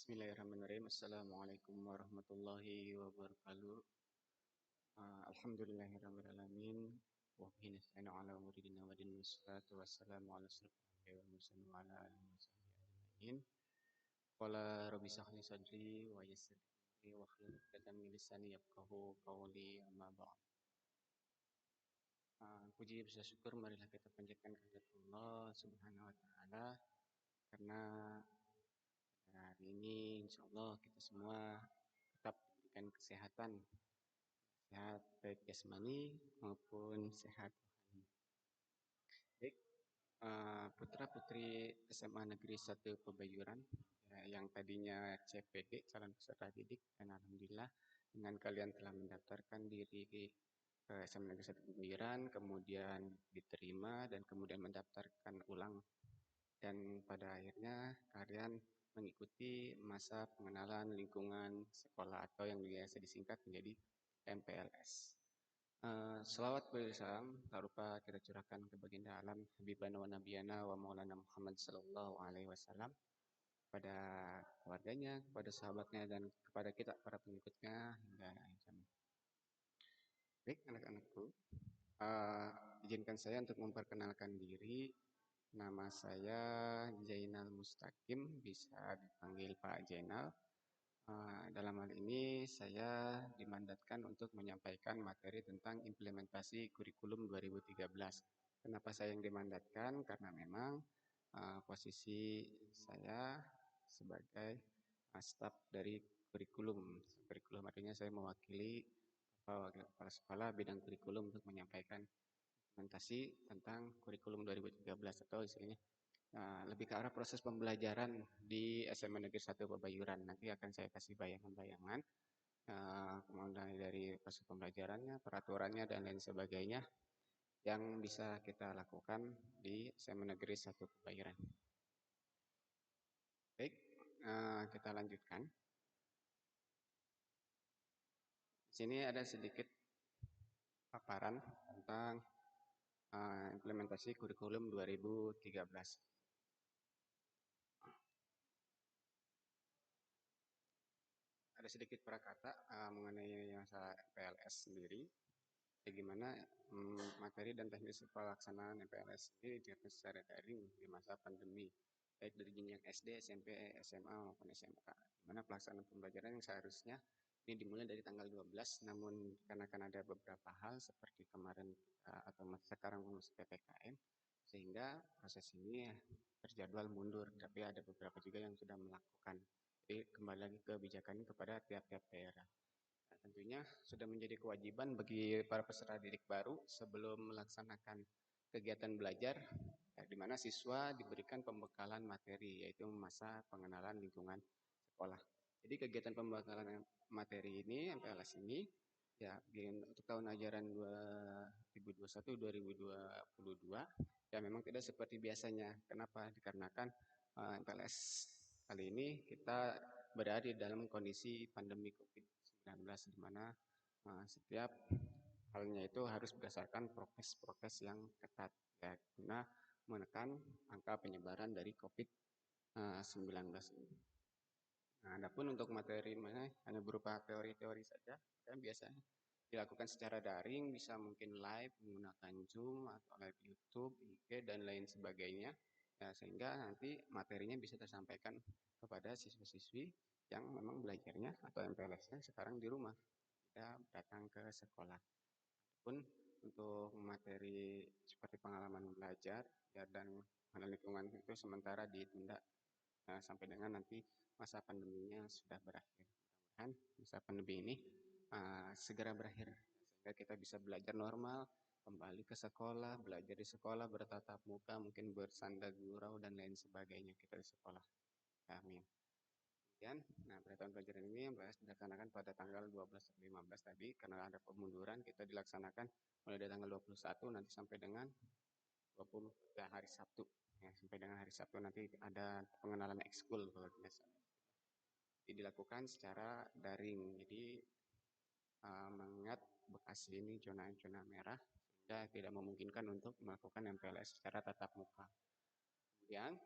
Bismillahirrahmanirrahim. Assalamualaikum warahmatullahi wabarakatuh. Alhamdulillahirrahmanirrahim. Wa bihi nasta'inu ala umuri dinina wa din wassalatu wassalamu ala asyrafil anbiya'i wal mursalin wa ala alihi wa sahbihi ajma'in. Qala rabbi shrah li sadri wa yassir li amri wa hlul 'uqdatam min lisani yafqahu qawli amma ba'd. Puji puji syukur marilah kita panjatkan kehadirat Allah Subhanahu wa taala karena pada hari ini insya Allah kita semua tetap diberikan kesehatan, sehat baik jasmani maupun sehat rohani. Baik, putra putri SMA Negeri 1 Pebayuran ya, yang tadinya CPD calon peserta didik dan alhamdulillah dengan kalian telah mendaftarkan diri ke SMA Negeri 1 Pebayuran, kemudian diterima dan kemudian mendaftarkan ulang dan pada akhirnya kalian mengikuti masa pengenalan lingkungan sekolah atau yang biasa disingkat menjadi MPLS. Selawat bersalam tak lupa kita curahkan ke baginda alam Habibana wa Nabiyana wa Maulana Muhammad Sallallahu Alaihi Wasallam, pada keluarganya, kepada sahabatnya dan kepada kita para pengikutnya hingga akhir zaman. Baik anak-anakku, izinkan saya untuk memperkenalkan diri. Nama saya Jainal Mustaqim, bisa dipanggil Pak Jainal. Dalam hal ini saya dimandatkan untuk menyampaikan materi tentang implementasi kurikulum 2013. Kenapa saya yang dimandatkan? Karena memang posisi saya sebagai staf dari kurikulum. Kurikulum artinya saya mewakili Wakil Kepala Sekolah bidang kurikulum untuk menyampaikan implementasi tentang kurikulum 2013 atau istilahnya lebih ke arah proses pembelajaran di SMA Negeri 1 Pebayuran. Nanti akan saya kasih bayangan-bayangan mulai dari proses pembelajarannya, peraturannya, dan lain sebagainya yang bisa kita lakukan di SMA Negeri 1 Pebayuran. Baik, kita lanjutkan. Di sini ada sedikit paparan tentang implementasi kurikulum 2013. Ada sedikit prakata mengenai masalah PLS sendiri, bagaimana materi dan teknis pelaksanaan MPLS ini dilakukan secara daring di masa pandemi, baik dari jenjang SD, SMP, SMA maupun SMK, di mana pelaksanaan pembelajaran yang seharusnya ini dimulai dari tanggal 12, namun karena kan ada beberapa hal seperti kemarin atau sekarang masih PPKM, sehingga proses ini terjadwal mundur, tapi ada beberapa juga yang sudah melakukan. Jadi kembali lagi kebijakan kepada tiap-tiap daerah. Nah, tentunya sudah menjadi kewajiban bagi para peserta didik baru sebelum melaksanakan kegiatan belajar, di mana siswa diberikan pembekalan materi, yaitu masa pengenalan lingkungan sekolah. Jadi kegiatan pembekalan materi ini, MPLS ini, ya untuk tahun ajaran 2021-2022, ya memang tidak seperti biasanya. Kenapa? Dikarenakan MPLS kali ini kita berada di dalam kondisi pandemi COVID-19, di mana setiap halnya itu harus berdasarkan prokes-prokes yang ketat, ya, guna menekan angka penyebaran dari COVID-19 ini. Nah, adapun untuk materi mana hanya berupa teori-teori saja, kan biasanya dilakukan secara daring, bisa mungkin live menggunakan Zoom atau live YouTube, IG, dan lain sebagainya, ya, sehingga nanti materinya bisa tersampaikan kepada siswa-siswi yang memang belajarnya atau MPLS-nya sekarang di rumah, tidak datang ke sekolah. Adapun untuk materi seperti pengalaman belajar ya, dan lingkungan itu sementara ditunda sampai dengan nanti masa pandeminya sudah berakhir. Mudah-mudahan masa pandemi ini segera berakhir sehingga kita bisa belajar normal, kembali ke sekolah, belajar di sekolah bertatap muka, mungkin bersanda gurau dan lain sebagainya kita di sekolah. Amin. Kemudian, nah pada tahun pelajaran ini yang dilaksanakan pada tanggal 12 sampai 15 tadi, karena ada pemunduran, kita dilaksanakan mulai dari tanggal 21 nanti sampai dengan 20 ya, hari Sabtu. Ya, sampai dengan hari Sabtu nanti ada pengenalan ekskul kalau biasa. Jadi dilakukan secara daring. Jadi mengingat Bekasi ini zona merah sehingga tidak memungkinkan untuk melakukan MPLS secara tatap muka. Kemudian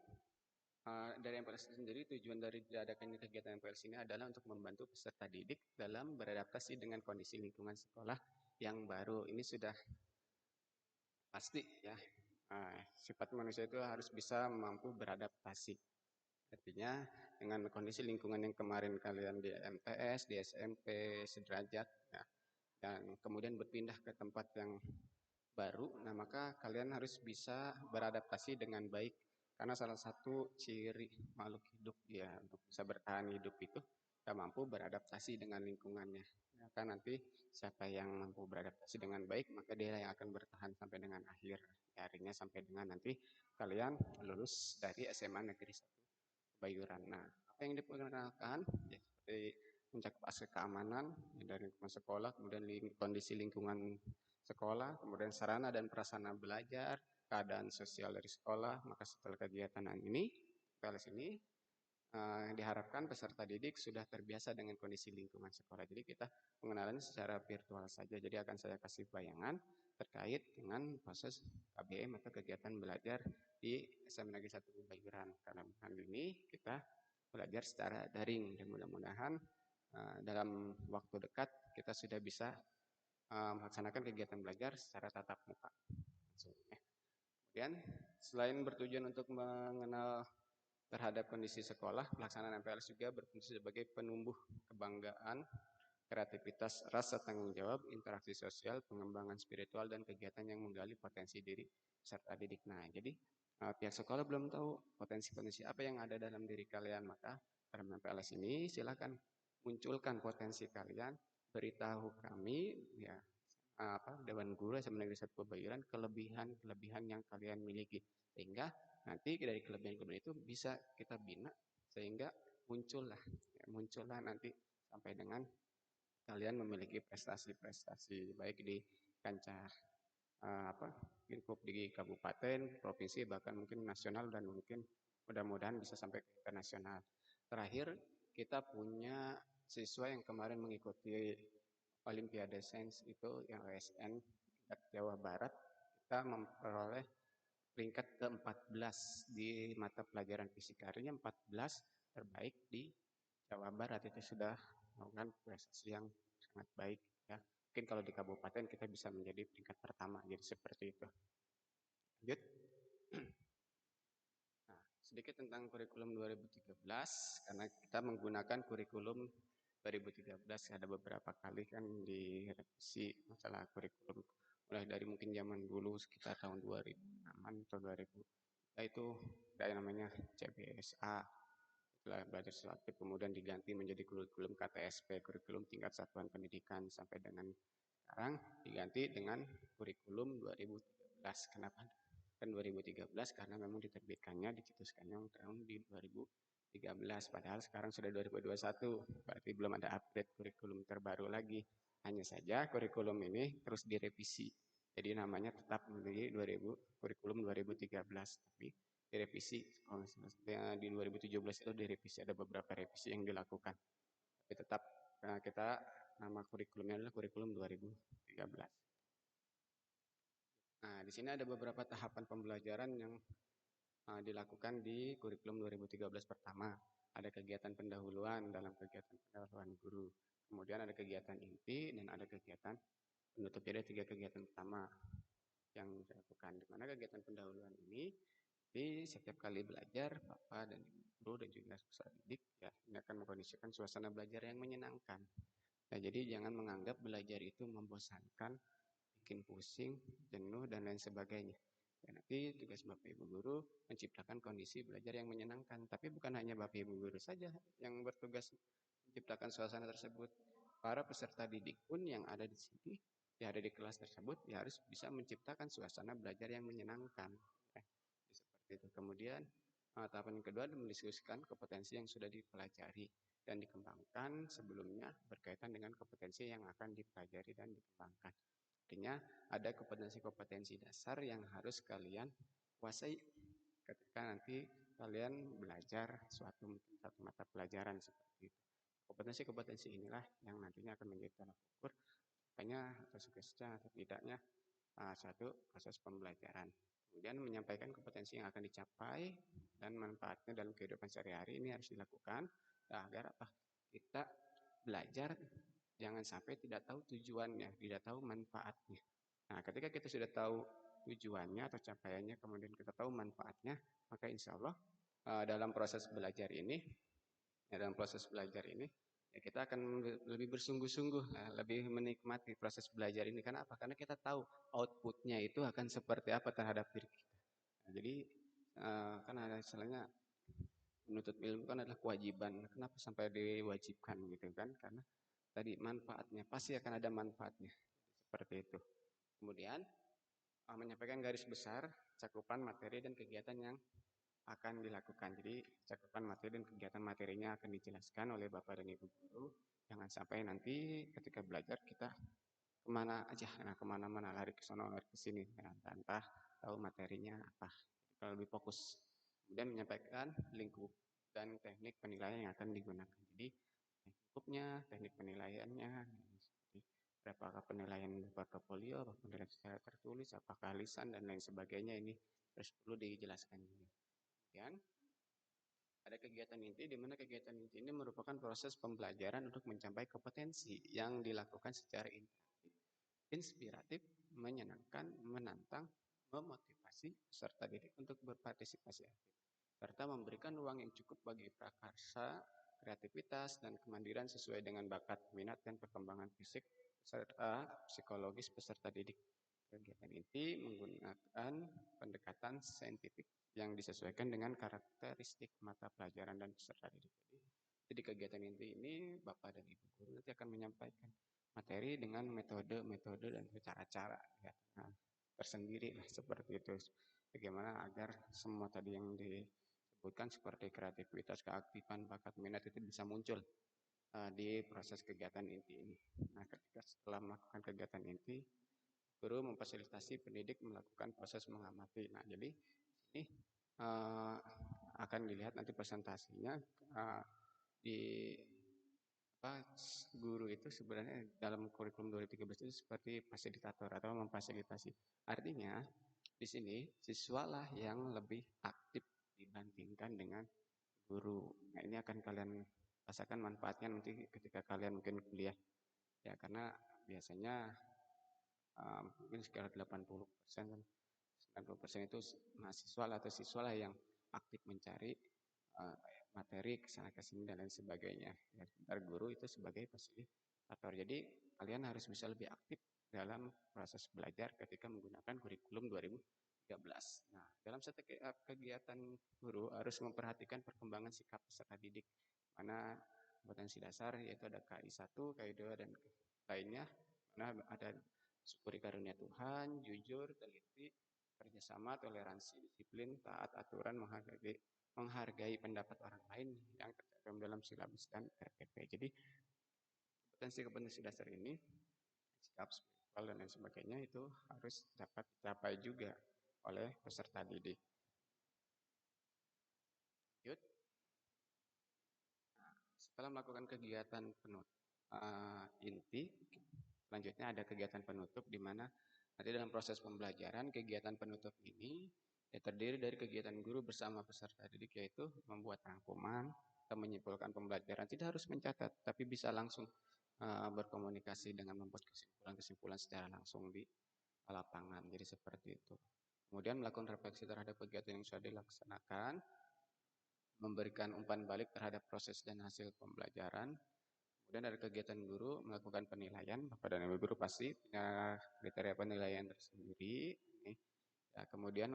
Dari MPLS sendiri, tujuan dari diadakannya kegiatan MPLS ini adalah untuk membantu peserta didik dalam beradaptasi dengan kondisi lingkungan sekolah yang baru. Ini sudah pasti ya. Sifat manusia itu harus bisa mampu beradaptasi. Artinya dengan kondisi lingkungan yang kemarin kalian di MTS, di SMP, sederajat, ya, dan kemudian berpindah ke tempat yang baru, nah maka kalian harus bisa beradaptasi dengan baik. Karena salah satu ciri makhluk hidup ya untuk bisa bertahan hidup itu kita mampu beradaptasi dengan lingkungannya. Ya, kan nanti siapa yang mampu beradaptasi dengan baik maka dia yang akan bertahan sampai dengan akhir. Ya, akhirnya sampai dengan nanti kalian lulus dari SMA Negeri 1 Bayuran. Nah, apa yang diperkenalkan ya, seperti mencakup aspek keamanan ya, dari lingkungan sekolah, kemudian kondisi lingkungan sekolah, kemudian sarana dan prasarana belajar, keadaan sosial dari sekolah. Maka setelah kegiatan ini, PLS ini diharapkan peserta didik sudah terbiasa dengan kondisi lingkungan sekolah. Jadi kita pengenalan secara virtual saja. Jadi akan saya kasih bayangan terkait dengan proses KBM atau kegiatan belajar di SMA Negeri 1 Bayuran. Karena hal ini kita belajar secara daring dan mudah-mudahan dalam waktu dekat kita sudah bisa melaksanakan kegiatan belajar secara tatap muka. Kemudian selain bertujuan untuk mengenal terhadap kondisi sekolah, pelaksanaan MPLS juga berfungsi sebagai penumbuh kebanggaan, kreativitas, rasa tanggung jawab, interaksi sosial, pengembangan spiritual, dan kegiatan yang menggali potensi diri serta didik. Nah, jadi pihak sekolah belum tahu potensi-potensi apa yang ada dalam diri kalian, maka dalam MPLS ini silakan munculkan potensi kalian, beritahu kami, ya Dewan Guru SMA Negeri 1 Kebayoran kelebihan-kelebihan yang kalian miliki sehingga nanti dari kelebihan-kelebihan itu bisa kita bina sehingga muncullah nanti sampai dengan kalian memiliki prestasi-prestasi baik di kancah lingkup di kabupaten, provinsi bahkan mungkin nasional dan mungkin mudah-mudahan bisa sampai ke internasional. Terakhir kita punya siswa yang kemarin mengikuti Olimpiade Sains itu yang OSN tingkat Jawa Barat, kita memperoleh peringkat ke-14 di mata pelajaran fisika. Artinya 14 terbaik di Jawa Barat itu sudah melakukan prestasi yang sangat baik ya. Mungkin kalau di kabupaten kita bisa menjadi peringkat pertama jadi seperti itu. Lanjut. Nah, sedikit tentang kurikulum 2013 karena kita menggunakan kurikulum 2013 ada beberapa kali kan direvisi masalah kurikulum mulai dari mungkin zaman dulu sekitar tahun 2006 atau 2000 itu ada yang namanya CBSA itulah belajar sesuatu kemudian diganti menjadi kurikulum KTSP kurikulum tingkat satuan pendidikan sampai dengan sekarang diganti dengan kurikulum 2013 kenapa kan 2013 karena memang diterbitkannya dicetuskannya tahun di 2013 padahal sekarang sudah 2021 berarti belum ada update kurikulum terbaru lagi hanya saja kurikulum ini terus direvisi jadi namanya tetap menjadi kurikulum 2013 tapi direvisi di 2017 itu direvisi ada beberapa revisi yang dilakukan tapi tetap kita nama kurikulumnya adalah kurikulum 2013. Nah, di sini ada beberapa tahapan pembelajaran yang dilakukan di kurikulum 2013 pertama. Ada kegiatan pendahuluan dalam kegiatan pendahuluan guru. Kemudian ada kegiatan inti dan ada kegiatan penutup. Jadi ada tiga kegiatan utama yang dilakukan. Di mana kegiatan pendahuluan ini di setiap kali belajar, Bapak dan Ibu guru dan juga peserta didik ya ini akan mengkondisikan suasana belajar yang menyenangkan. Nah, jadi jangan menganggap belajar itu membosankan, bikin pusing, jenuh, dan lain sebagainya. Ya, nanti tugas Bapak Ibu Guru menciptakan kondisi belajar yang menyenangkan. Tapi bukan hanya Bapak Ibu Guru saja yang bertugas menciptakan suasana tersebut. Para peserta didik pun yang ada di sini, yang ada di kelas tersebut, ya harus bisa menciptakan suasana belajar yang menyenangkan. Ya, seperti itu. Kemudian tahapan yang kedua mendiskusikan kompetensi yang sudah dipelajari dan dikembangkan sebelumnya berkaitan dengan kompetensi yang akan dipelajari dan dikembangkan. Artinya ada kompetensi-kompetensi dasar yang harus kalian kuasai ketika nanti kalian belajar satu mata pelajaran seperti itu. Kompetensi-kompetensi inilah yang nantinya akan menjadi tolak ukur makanya atau suksesnya atau tidaknya suatu proses pembelajaran. Kemudian menyampaikan kompetensi yang akan dicapai dan manfaatnya dalam kehidupan sehari-hari ini harus dilakukan agar apa? Kita belajar jangan sampai tidak tahu tujuannya, tidak tahu manfaatnya. Nah, ketika kita sudah tahu tujuannya atau capaiannya, kemudian kita tahu manfaatnya, maka insya Allah dalam proses belajar ini, ya kita akan lebih bersungguh-sungguh, lebih menikmati proses belajar ini. Karena apa? Karena kita tahu outputnya itu akan seperti apa terhadap diri kita. Nah, jadi kan ada istilahnya menuntut ilmu kan adalah kewajiban. Kenapa sampai diwajibkan gitu kan? Karena tadi manfaatnya pasti akan ada manfaatnya. Seperti itu. Kemudian menyampaikan garis besar cakupan materi dan kegiatan yang akan dilakukan. Jadi cakupan materi dan kegiatan materinya akan dijelaskan oleh Bapak dan Ibu guru. Jangan sampai nanti ketika belajar kita kemana aja, nah kemana-mana lari ke sana lari ke sini, nah, tanpa tahu materinya apa. Kalau lebih fokus. Kemudian menyampaikan lingkup dan teknik penilaian yang akan digunakan. Jadi lingkupnya, teknik penilaiannya, seperti berapakah penilaian portofolio, apakah penilaian secara tertulis, apakah lisan dan lain sebagainya ini terus perlu dijelaskan. Kemudian ada kegiatan inti di mana kegiatan inti ini merupakan proses pembelajaran untuk mencapai kompetensi yang dilakukan secara interaktif, inspiratif, menyenangkan, menantang, memotivasi peserta didik untuk berpartisipasi aktif, serta memberikan ruang yang cukup bagi prakarsa, kreativitas, dan kemandirian sesuai dengan bakat, minat, dan perkembangan fisik serta psikologis peserta didik. Kegiatan inti menggunakan pendekatan saintifik yang disesuaikan dengan karakteristik mata pelajaran dan peserta didik. Jadi kegiatan inti ini Bapak dan Ibu guru nanti akan menyampaikan materi dengan metode-metode dan cara-cara ya, tersendiri lah seperti itu. Bagaimana agar semua tadi yang disebutkan seperti kreativitas, keaktifan, bakat, minat itu bisa muncul di proses kegiatan inti ini. Nah, ketika setelah melakukan kegiatan inti, guru memfasilitasi pendidik melakukan proses mengamati. Nah, jadi ini akan dilihat nanti presentasinya di apa guru itu sebenarnya dalam kurikulum 2013 itu seperti fasilitator atau memfasilitasi. Artinya di sini siswa lah yang lebih aktif dibandingkan dengan guru. Nah, ini akan kalian rasakan manfaatnya nanti ketika kalian mungkin kuliah. Ya, karena biasanya mungkin sekitar 80%, 90% itu mahasiswa atau siswa lah yang aktif mencari uh, materi kesana kesini dan lain sebagainya. Ya, sebentar guru itu sebagai fasilitator. Jadi kalian harus bisa lebih aktif dalam proses belajar ketika menggunakan kurikulum 2013. Nah, dalam setiap kegiatan guru harus memperhatikan perkembangan sikap peserta didik, mana kompetensi dasar yaitu ada KI 1, KI 2 dan lainnya. Mana ada syukuri karunia Tuhan, jujur, teliti, kerjasama, toleransi, disiplin, taat aturan, menghargai pendapat orang lain yang tercantum dalam silabus dan RPP. Jadi kompetensi-kompetensi dasar ini, sikap spiritual dan lain sebagainya itu harus dapat dicapai juga oleh peserta didik. Lanjut. Nah, setelah melakukan kegiatan inti, selanjutnya ada kegiatan penutup di mana nanti dalam proses pembelajaran kegiatan penutup ini ya terdiri dari kegiatan guru bersama peserta didik yaitu membuat rangkuman atau menyimpulkan pembelajaran. Tidak harus mencatat, tapi bisa langsung berkomunikasi dengan membuat kesimpulan-kesimpulan secara langsung di lapangan. Jadi seperti itu. Kemudian melakukan refleksi terhadap kegiatan yang sudah dilaksanakan, memberikan umpan balik terhadap proses dan hasil pembelajaran. Kemudian dari kegiatan guru melakukan penilaian, Bapak dan Ibu guru pasti punya kriteria penilaian tersendiri. Ya, kemudian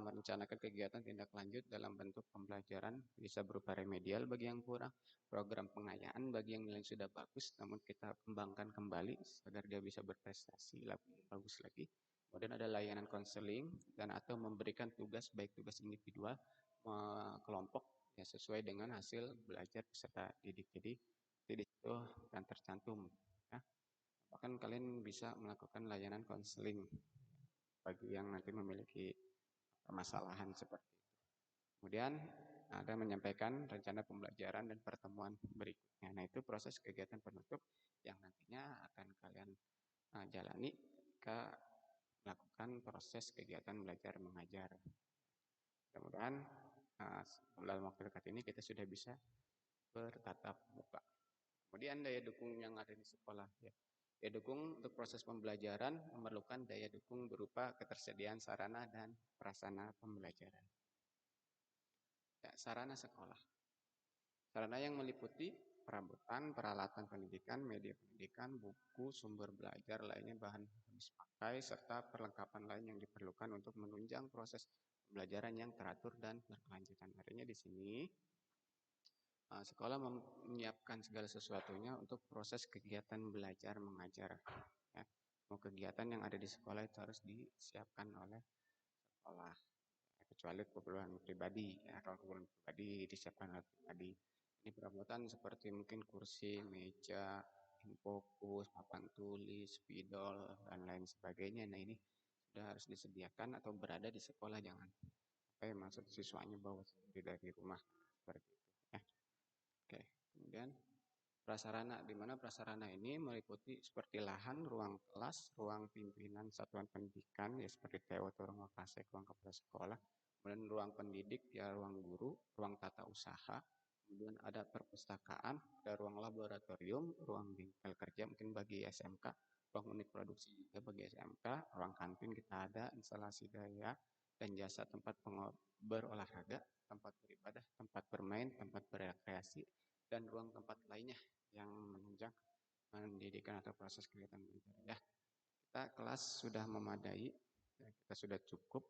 merencanakan kegiatan tindak lanjut dalam bentuk pembelajaran bisa berupa remedial bagi yang kurang, program pengayaan bagi yang nilai sudah bagus, namun kita kembangkan kembali agar dia bisa berprestasi lebih bagus lagi. Kemudian ada layanan konseling dan atau memberikan tugas baik tugas individual, kelompok ya sesuai dengan hasil belajar peserta didik. Jadi di situ akan tercantum. Ya. Bahkan kalian bisa melakukan layanan konseling bagi yang nanti memiliki permasalahan seperti itu. Kemudian ada menyampaikan rencana pembelajaran dan pertemuan berikutnya. Nah, itu proses kegiatan penutup yang nantinya akan kalian jalani ketika melakukan proses kegiatan belajar mengajar. Mudah-mudahan dalam waktu dekat ini kita sudah bisa bertatap muka. Kemudian daya dukung yang ada di sekolah ya. Daya dukung untuk proses pembelajaran memerlukan daya dukung berupa ketersediaan sarana dan prasarana pembelajaran. Ya, sarana sekolah. Sarana yang meliputi perabotan, peralatan pendidikan, media pendidikan, buku, sumber belajar lainnya, bahan habis pakai, serta perlengkapan lain yang diperlukan untuk menunjang proses pembelajaran yang teratur dan berkelanjutan. Artinya di sini sekolah menyiapkan segala sesuatunya untuk proses kegiatan belajar mengajar. Ya. Semua kegiatan yang ada di sekolah itu harus disiapkan oleh sekolah. Ya, kecuali keperluan pribadi. Ya, kalau keperluan pribadi disiapkan oleh pribadi. Ini perabotan seperti mungkin kursi, meja, fokus, papan tulis, spidol, dan lain sebagainya. Nah ini sudah harus disediakan atau berada di sekolah, jangan sampai maksud siswanya bawa sendiri dari rumah seperti itu. Ya. Oke, kemudian prasarana, di mana prasarana ini meliputi seperti lahan, ruang kelas, ruang pimpinan satuan pendidikan, ya seperti TO atau ruang kasek, ruang kepala sekolah, kemudian ruang pendidik, ya ruang guru, ruang tata usaha, kemudian ada perpustakaan, ada ruang laboratorium, ruang bengkel kerja mungkin bagi SMK, ruang unit produksi juga bagi SMK, ruang kantin kita ada, instalasi daya dan jasa tempat berolahraga, tempat beribadah, tempat bermain, tempat berekreasi, dan ruang tempat lainnya yang menunjang pendidikan atau proses kegiatan belajar. Ya, kita kelas sudah memadai, ya, kita sudah cukup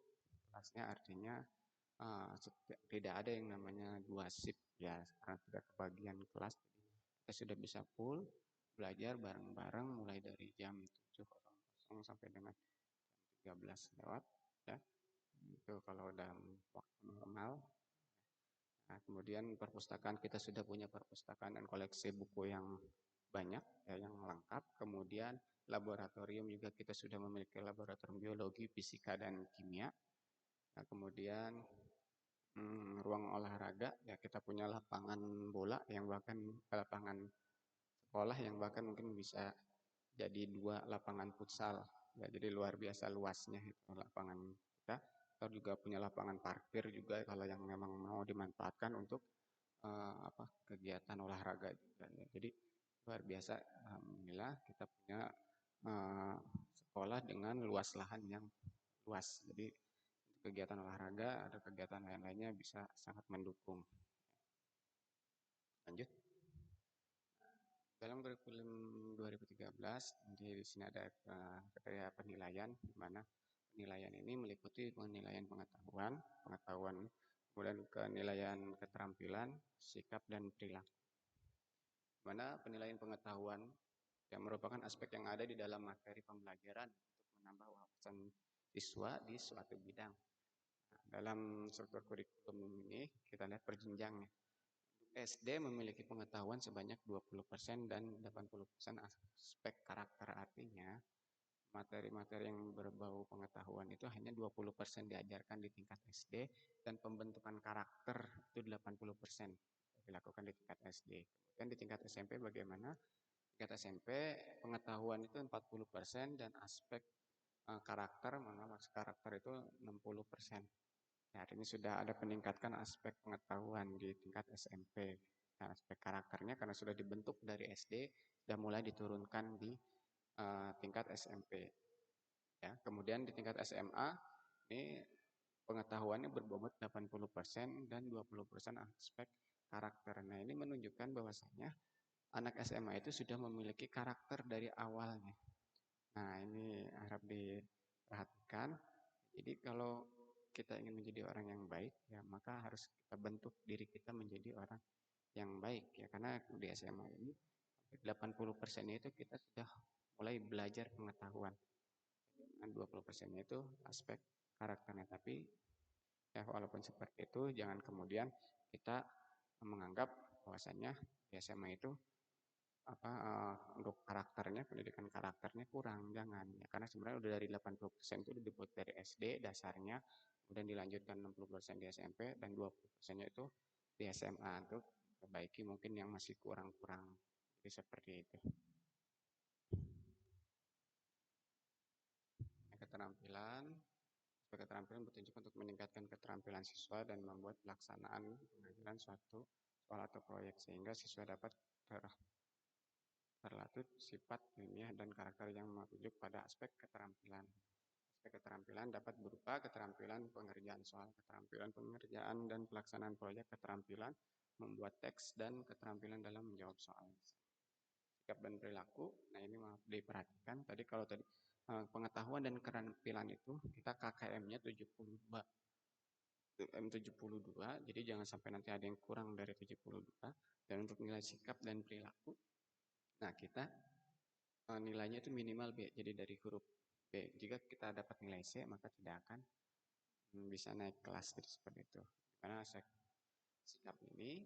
kelasnya, artinya tidak ada yang namanya dua shift ya, karena tidak kebagian kelas, jadi kita sudah bisa full belajar bareng-bareng mulai dari jam 7.00 sampai dengan jam 13 lewat ya. Itu kalau dalam waktu normal. Nah, kemudian perpustakaan kita sudah punya perpustakaan dan koleksi buku yang banyak, ya, yang lengkap. Kemudian laboratorium juga kita sudah memiliki laboratorium biologi, fisika, dan kimia. Nah, kemudian ruang olahraga, ya kita punya lapangan bola yang bahkan lapangan sekolah yang bahkan mungkin bisa jadi 2 lapangan futsal. Ya, jadi luar biasa luasnya itu lapangan kita. Kita juga punya lapangan parkir juga kalau yang memang mau dimanfaatkan untuk kegiatan olahraga juga. Ya. Jadi luar biasa, alhamdulillah kita punya sekolah dengan luas lahan yang luas. Jadi kegiatan olahraga, ada kegiatan lain-lainnya bisa sangat mendukung. Lanjut. Dalam kurikulum 2013, di sini ada kriteria penilaian, di mana penilaian ini meliputi penilaian pengetahuan, kemudian penilaian keterampilan, sikap, dan perilaku. Di mana penilaian pengetahuan yang merupakan aspek yang ada di dalam materi pembelajaran untuk menambah wawasan siswa di suatu bidang. Nah, dalam struktur kurikulum ini kita lihat perjenjangnya. SD memiliki pengetahuan sebanyak 20% dan 80% aspek karakter, artinya materi-materi yang berbau pengetahuan itu hanya 20% diajarkan di tingkat SD dan pembentukan karakter itu 80% dilakukan di tingkat SD. Kemudian di tingkat SMP bagaimana? Tingkat SMP pengetahuan itu 40% dan aspek karakter, karakter itu 60%. Ya, ini sudah ada peningkatkan aspek pengetahuan di tingkat SMP. Nah, aspek karakternya karena sudah dibentuk dari SD, sudah mulai diturunkan di tingkat SMP. Ya, kemudian di tingkat SMA, ini pengetahuannya berbobot 80% dan 20% aspek karakter. Nah, ini menunjukkan bahwasanya anak SMA itu sudah memiliki karakter dari awalnya. Nah, ini harap diperhatikan. Jadi kalau kita ingin menjadi orang yang baik, ya maka harus kita bentuk diri kita menjadi orang yang baik ya, karena di SMA ini 80% itu kita sudah mulai belajar pengetahuan. Dan 20% itu aspek karakternya. Tapi ya walaupun seperti itu jangan kemudian kita menganggap bahwasannya di SMA itu untuk karakternya, pendidikan karakternya kurang, jangan ya, karena sebenarnya udah dari 80% itu udah dibuat dari SD dasarnya, kemudian dilanjutkan 60% di SMP dan 20%-nya itu di SMA untuk perbaiki mungkin yang masih kurang-kurang, jadi seperti itu. Keterampilan Keterampilan bertujuan untuk meningkatkan keterampilan siswa dan membuat pelaksanaan pengajaran suatu soal atau proyek sehingga siswa dapat terlatih sifat ilmiah dan karakter yang merujuk pada aspek keterampilan. Aspek keterampilan dapat berupa keterampilan pengerjaan soal, keterampilan pengerjaan dan pelaksanaan proyek, keterampilan membuat teks, dan keterampilan dalam menjawab soal. Sikap dan perilaku, nah ini maaf diperhatikan, kalau tadi pengetahuan dan keterampilan itu kita KKM-nya 72. M72, jadi jangan sampai nanti ada yang kurang dari 72. Dan untuk nilai sikap dan perilaku, nah kita nilainya itu minimal B, jadi dari huruf B. Jika kita dapat nilai C, maka tidak akan bisa naik kelas, jadi seperti itu. Karena sikap ini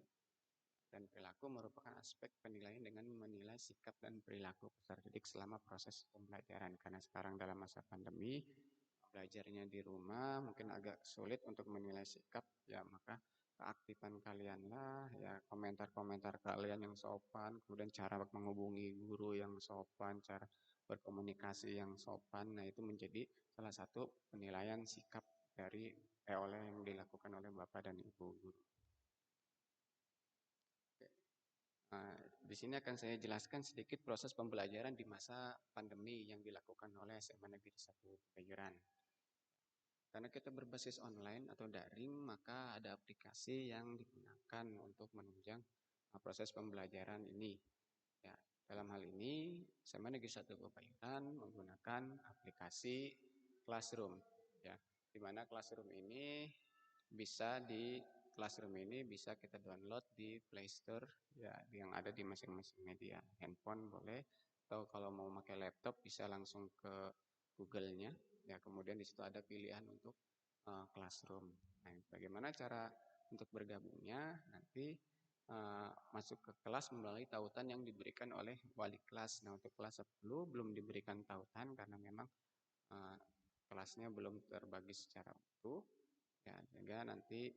dan perilaku merupakan aspek penilaian dengan menilai sikap dan perilaku peserta didik selama proses pembelajaran. Karena sekarang dalam masa pandemi, belajarnya di rumah mungkin agak sulit untuk menilai sikap, ya maka keaktifan kalian lah, ya komentar-komentar kalian yang sopan, kemudian cara menghubungi guru yang sopan, cara berkomunikasi yang sopan, nah itu menjadi salah satu penilaian sikap dari oleh yang dilakukan oleh Bapak dan Ibu guru. Nah, di sini akan saya jelaskan sedikit proses pembelajaran di masa pandemi yang dilakukan oleh SMA Negeri 1 Kebayoran. Karena kita berbasis online atau daring, maka ada aplikasi yang digunakan untuk menunjang proses pembelajaran ini. Ya, dalam hal ini, SMA Negeri 1 Kebayoran menggunakan aplikasi Classroom. Ya, di mana Classroom ini bisa kita download di Play Store, ya, yang ada di masing-masing media. Handphone boleh, atau kalau mau pakai laptop bisa langsung ke Google-nya. Ya, kemudian di situ ada pilihan untuk Classroom. Nah, bagaimana cara untuk bergabungnya? Nanti masuk ke kelas melalui tautan yang diberikan oleh wali kelas. Nah, untuk kelas 10 belum diberikan tautan karena memang uh, kelasnya belum terbagi secara utuh. Ya, sehingga nanti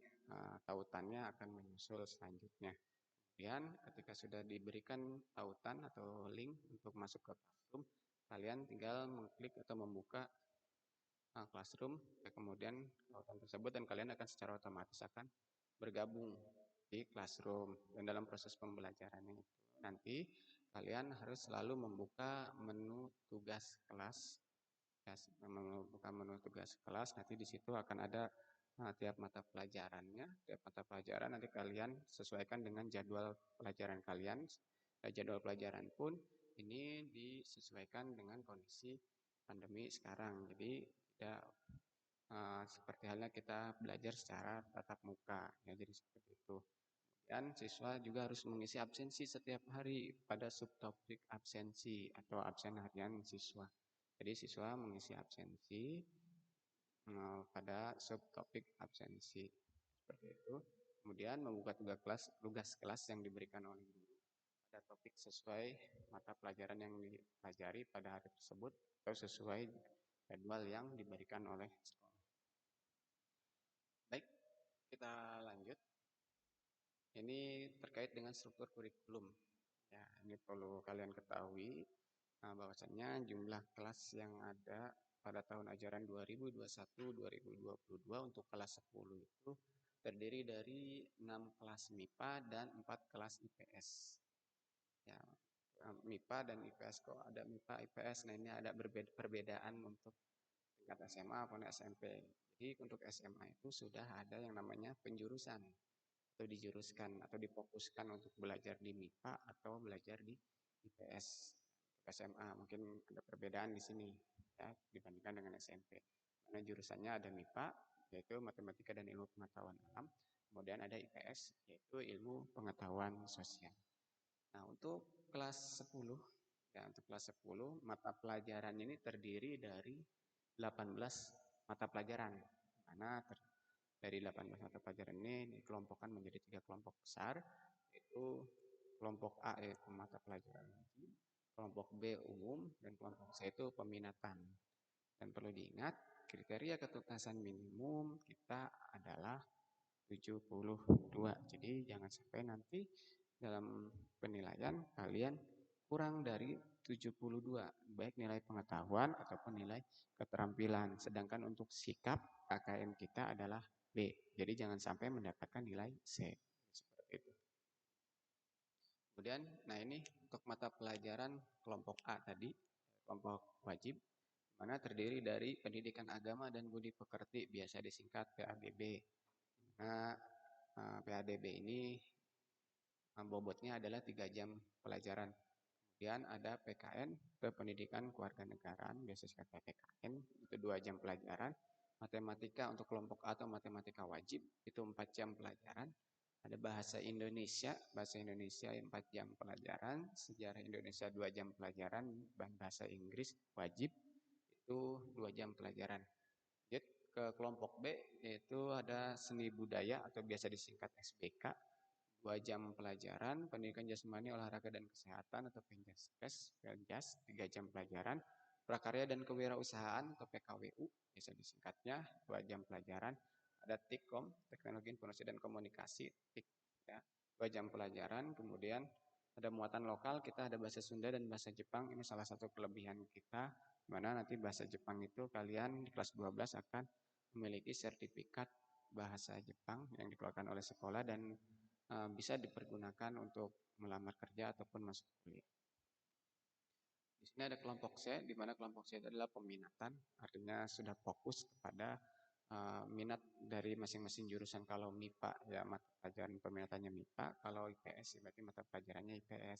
tautannya akan menyusul selanjutnya. Kemudian ketika sudah diberikan tautan atau link untuk masuk ke Classroom, kalian tinggal mengklik atau membuka Classroom, ya, kemudian tautan tersebut dan kalian akan secara otomatis akan bergabung di Classroom. Dan dalam proses pembelajarannya itu nanti kalian harus selalu membuka menu tugas kelas. Ya, membuka menu tugas kelas, nanti di situ akan ada tiap mata pelajarannya. Tiap mata pelajaran nanti kalian sesuaikan dengan jadwal pelajaran kalian. Jadwal pelajaran pun ini disesuaikan dengan kondisi pandemi sekarang. Jadi tidak seperti halnya kita belajar secara tatap muka, ya, jadi seperti itu. Dan siswa juga harus mengisi absensi setiap hari pada subtopik absensi atau absen harian siswa. Jadi siswa mengisi absensi pada subtopik absensi seperti itu. Kemudian membuka tugas kelas yang diberikan oleh guru pada topik sesuai mata pelajaran yang dipelajari pada hari tersebut atau sesuai jadwal yang diberikan oleh sekolah. Baik, kita lanjut. Ini terkait dengan struktur kurikulum. Ya, ini perlu kalian ketahui bahwasannya jumlah kelas yang ada pada tahun ajaran 2021-2022 untuk kelas 10 itu terdiri dari 6 kelas MIPA dan 4 kelas IPS. Ya, MIPA dan IPS, kok ada MIPA IPS. Nah, ini ada perbedaan untuk tingkat SMA maupun SMP. Jadi untuk SMA itu sudah ada yang namanya penjurusan atau dijuruskan atau difokuskan untuk belajar di MIPA atau belajar di IPS. Untuk SMA mungkin ada perbedaan di sini, ya, dibandingkan dengan SMP. Karena jurusannya ada MIPA yaitu matematika dan ilmu pengetahuan alam, kemudian ada IPS yaitu ilmu pengetahuan sosial. Nah, untuk kelas 10, ya, untuk kelas 10 mata pelajaran ini terdiri dari 18 mata pelajaran. Karena dari 18 mata pelajaran ini dikelompokkan menjadi 3 kelompok besar, yaitu kelompok A yaitu mata pelajaran wajib, kelompok B umum, dan kelompok C itu peminatan. Dan perlu diingat, kriteria ketuntasan minimum kita adalah 72. Jadi jangan sampai nanti dalam penilaian kalian kurang dari 72, baik nilai pengetahuan ataupun nilai keterampilan. Sedangkan untuk sikap KKM kita adalah B. Jadi jangan sampai mendapatkan nilai C. Seperti itu. Kemudian, nah ini untuk mata pelajaran kelompok A tadi, kelompok wajib, mana terdiri dari pendidikan agama dan budi pekerti, biasa disingkat PABB. Nah, PABB ini bobotnya adalah 3 jam pelajaran. Kemudian ada PKN, Pendidikan Kewarganegaraan, biasa disingkat PKN, itu 2 jam pelajaran. Matematika untuk kelompok A atau matematika wajib, itu 4 jam pelajaran. Ada bahasa Indonesia 4 jam pelajaran, sejarah Indonesia 2 jam pelajaran, dan bahasa Inggris wajib itu 2 jam pelajaran. Jadi ke kelompok B yaitu ada seni budaya atau biasa disingkat SBK, 2 jam pelajaran, pendidikan jasmani, olahraga dan kesehatan atau Penjaskes, 3 jam pelajaran, prakarya dan kewirausahaan atau PKWU, biasa disingkatnya 2 jam pelajaran. Ada TIKOM, teknologi informasi dan komunikasi, TIK, ya, 2 jam pelajaran. Kemudian ada muatan lokal, kita ada bahasa Sunda dan bahasa Jepang, ini salah satu kelebihan kita, mana nanti bahasa Jepang itu kalian di kelas 12 akan memiliki sertifikat bahasa Jepang yang dikeluarkan oleh sekolah dan bisa dipergunakan untuk melamar kerja ataupun masuk kuliah. Di sini ada kelompok C, di mana kelompok C adalah peminatan, artinya sudah fokus kepada minat dari masing-masing jurusan. Kalau MIPA ya mata pelajaran peminatannya MIPA, kalau IPS ya berarti mata pelajarannya IPS.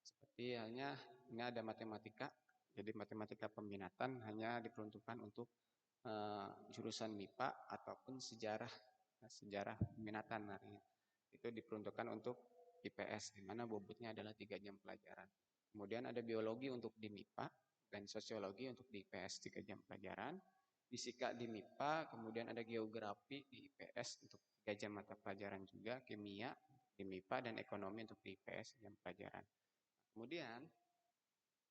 Seperti halnya ini ada matematika, jadi matematika peminatan hanya diperuntukkan untuk jurusan MIPA ataupun sejarah, sejarah peminatan. Itu diperuntukkan untuk IPS, di mana bobotnya adalah 3 jam pelajaran. Kemudian ada biologi untuk di MIPA dan sosiologi untuk di IPS 3 jam pelajaran. Fisika di MIPA, kemudian ada geografi di IPS untuk 3 jam mata pelajaran juga, kimia di MIPA dan ekonomi untuk di IPS jam pelajaran. Kemudian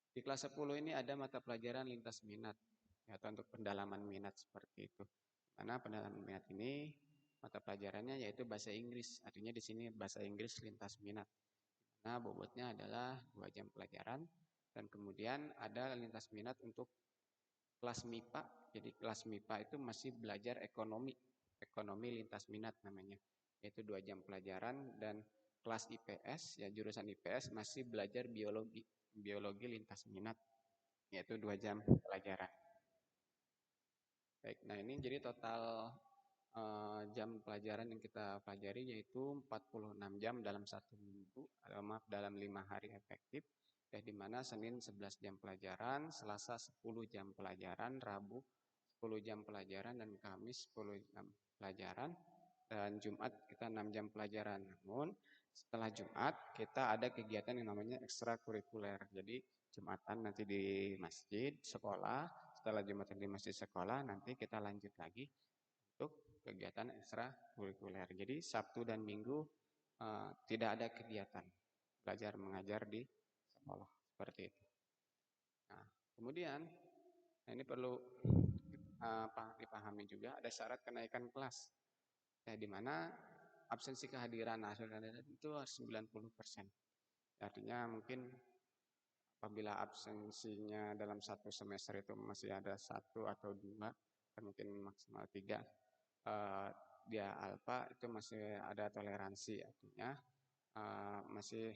di kelas 10 ini ada mata pelajaran lintas minat, atau untuk pendalaman minat seperti itu. Karena pendalaman minat ini mata pelajarannya yaitu bahasa Inggris. Artinya di sini bahasa Inggris lintas minat. Nah, bobotnya adalah 2 jam pelajaran. Dan kemudian ada lintas minat untuk kelas MIPA. Jadi kelas MIPA itu masih belajar ekonomi. Ekonomi lintas minat namanya. Yaitu 2 jam pelajaran. Dan kelas IPS, ya jurusan IPS masih belajar biologi. Biologi lintas minat. Yaitu 2 jam pelajaran. Baik, nah ini jadi total jam pelajaran yang kita pelajari yaitu 46 jam dalam 1 minggu, maaf dalam 5 hari efektif, ya di mana Senin 11 jam pelajaran, Selasa 10 jam pelajaran, Rabu 10 jam pelajaran, dan Kamis 10 jam pelajaran, dan Jumat kita 6 jam pelajaran. Namun setelah Jumat kita ada kegiatan yang namanya ekstrakurikuler. Jadi Jumatan nanti di masjid sekolah, setelah Jumatan di masjid sekolah nanti kita lanjut lagi untuk kegiatan ekstrakurikuler. Jadi Sabtu dan Minggu tidak ada kegiatan belajar mengajar di sekolah seperti itu. Nah, kemudian ini perlu dipahami juga ada syarat kenaikan kelas. Ya, di mana absensi kehadiran itu harus 90%. Artinya mungkin apabila absensinya dalam 1 semester itu masih ada 1 atau 2, mungkin maksimal 3, dia alfa itu masih ada toleransi, artinya masih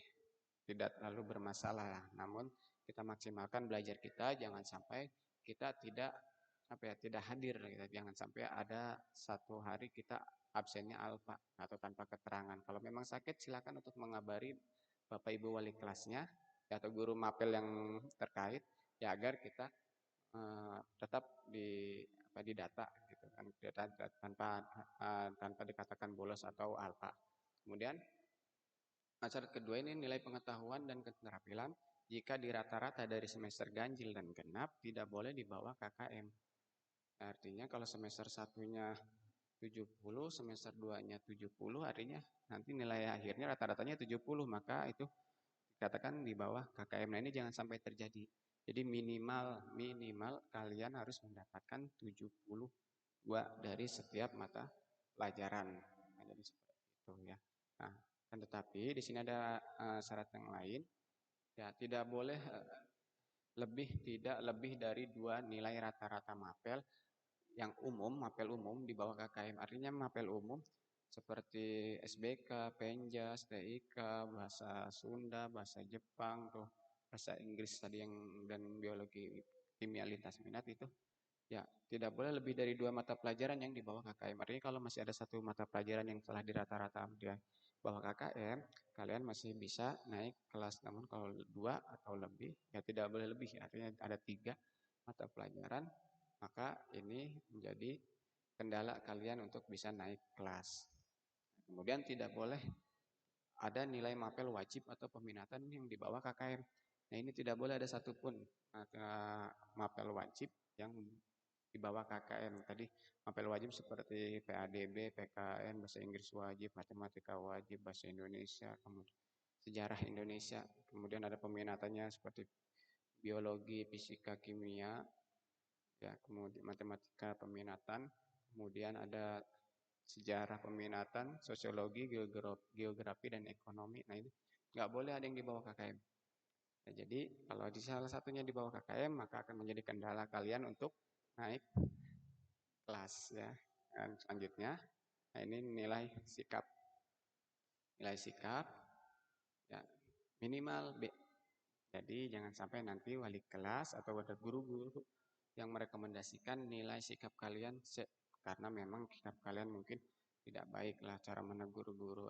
tidak terlalu bermasalah. Namun kita maksimalkan belajar kita, jangan sampai kita tidak hadir, jangan sampai ada 1 hari kita absennya alfa atau tanpa keterangan. Kalau memang sakit silakan untuk mengabari Bapak Ibu wali kelasnya atau guru mapel yang terkait, ya agar kita tetap didata gitu kan, tanpa dikatakan bolos atau alfa. Kemudian syarat kedua ini nilai pengetahuan dan keterampilan jika di rata-rata dari semester ganjil dan genap tidak boleh di bawah KKM. Artinya kalau semester 1-nya 70, semester 2-nya 70, artinya nanti nilai akhirnya rata-ratanya 70, maka itu dikatakan di bawah KKM. Nah ini jangan sampai terjadi. Jadi minimal kalian harus mendapatkan 72 dari setiap mata pelajaran. Nah, jadi seperti itu ya. Nah, kan tetapi di sini ada syarat yang lain. Ya, tidak boleh tidak lebih dari 2 nilai rata-rata mapel yang umum, mapel umum di bawah KKM. Artinya mapel umum seperti SBK, Penjas, TIK, bahasa Sunda, bahasa Jepang, tuh bahasa Inggris tadi yang dan biologi kimia lintas minat itu. Ya, tidak boleh lebih dari 2 mata pelajaran yang di bawah KKM. Artinya kalau masih ada satu mata pelajaran yang telah di rata-rata di bawah KKM, kalian masih bisa naik kelas. Namun kalau 2 atau lebih, ya tidak boleh lebih. Artinya ada 3 mata pelajaran, maka ini menjadi kendala kalian untuk bisa naik kelas. Kemudian tidak boleh ada nilai mapel wajib atau peminatan yang di bawah KKM. Nah, ini tidak boleh ada satupun mapel wajib yang di bawah KKM. Tadi mapel wajib seperti PADB, PKN, bahasa Inggris wajib, matematika wajib, bahasa Indonesia, kemudian sejarah Indonesia, kemudian ada peminatannya seperti biologi, fisika, kimia, ya, kemudian matematika peminatan, kemudian ada sejarah peminatan, sosiologi, geografi, dan ekonomi. Nah, ini nggak boleh ada yang di bawah KKM. Nah, jadi kalau di salah satunya di bawah KKM, maka akan menjadi kendala kalian untuk naik kelas, ya. Dan selanjutnya, nah ini nilai sikap. Nilai sikap, ya, minimal B. Jadi jangan sampai nanti wali kelas atau ada guru-guru yang merekomendasikan nilai sikap kalian C, karena memang sikap kalian mungkin tidak baik lah, cara menegur guru,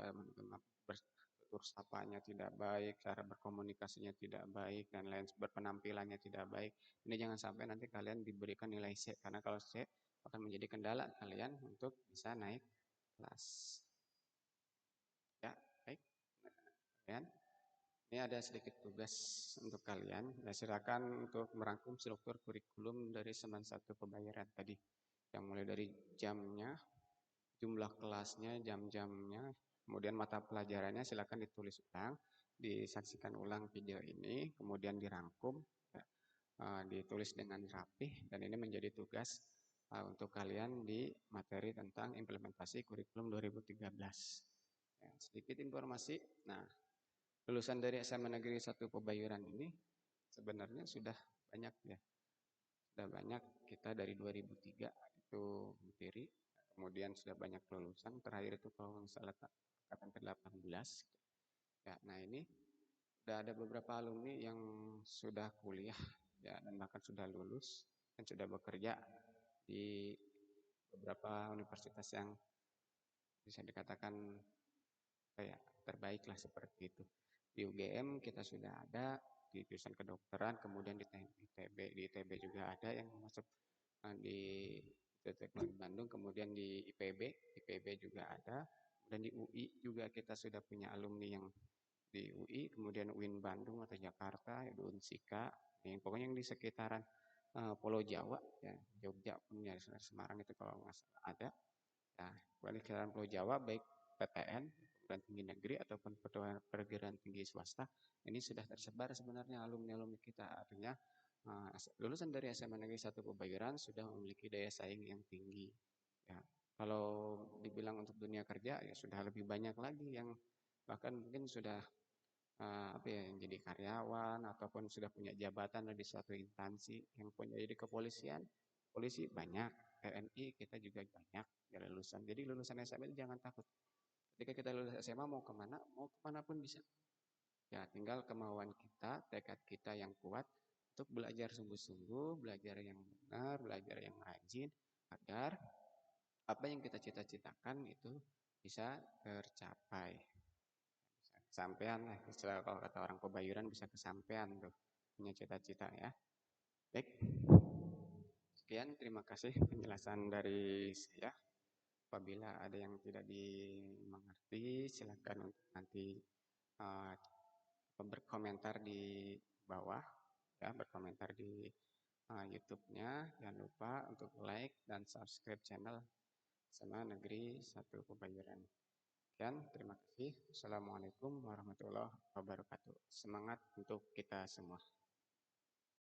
bertutur sapanya tidak baik, cara berkomunikasinya tidak baik, dan lain berpenampilannya tidak baik. Ini jangan sampai nanti kalian diberikan nilai C, karena kalau C akan menjadi kendala kalian untuk bisa naik kelas. Ya, baik. Kalian ini ada sedikit tugas untuk kalian. Ya, silakan untuk merangkum struktur kurikulum dari Semen 1 pembayaran tadi. Yang mulai dari jamnya, jumlah kelasnya, jam-jamnya, kemudian mata pelajarannya silakan ditulis ulang, disaksikan ulang video ini, kemudian dirangkum, ya, ditulis dengan rapih, dan ini menjadi tugas untuk kalian di materi tentang implementasi kurikulum 2013. Ya, sedikit informasi. Nah, lulusan dari SMA Negeri 1 Pebayuran ini sebenarnya sudah banyak, ya. Sudah banyak, kita dari 2003 itu materi, kemudian sudah banyak lulusan, terakhir itu kalau nggak salah angkatan ke-18. Ya, nah ini sudah ada beberapa alumni yang sudah kuliah, ya, dan bahkan sudah lulus dan sudah bekerja di beberapa universitas yang bisa dikatakan kayak terbaik lah seperti itu. Di UGM kita sudah ada, di jurusan kedokteran, kemudian di ITB juga ada yang masuk di Teknologi Bandung, kemudian di IPB juga ada, dan di UI juga kita sudah punya alumni yang di UI, kemudian UIN Bandung atau Jakarta, di Unsika, yang pokoknya yang di sekitaran Pulau Jawa, ya, Jogja pun ya, Semarang itu kalau nggak salah ada. Nah, di sekitaran Pulau Jawa, baik PTN, perguruan tinggi negeri, ataupun perguruan tinggi swasta, ini sudah tersebar sebenarnya alumni-alumni kita. Artinya lulusan dari SMA Negeri 1 Pebayuran sudah memiliki daya saing yang tinggi. Ya, kalau dibilang untuk dunia kerja, ya sudah lebih banyak lagi yang bahkan mungkin sudah apa ya, yang jadi karyawan ataupun sudah punya jabatan di suatu instansi, yang punya jadi kepolisian, polisi banyak, TNI kita juga banyak ya lulusan. Jadi lulusan SMA itu jangan takut. Ketika kita lulus SMA mau kemana pun bisa. Ya tinggal kemauan kita, tekad kita yang kuat untuk belajar sungguh-sungguh, belajar yang benar, belajar yang rajin, agar apa yang kita cita-citakan itu bisa tercapai. Kesampean lah, istilah kalau kata orang Pebayuran bisa kesampean tuh, punya cita-cita, ya. Baik, sekian, terima kasih penjelasan dari saya. Apabila ada yang tidak dimengerti, silakan untuk nanti uh, berkomentar di bawah, ya, berkomentar di YouTube-nya. Jangan lupa untuk like dan subscribe channel SMA Negeri 1 Pebayuran. Sekian, terima kasih. Assalamualaikum warahmatullahi wabarakatuh. Semangat untuk kita semua.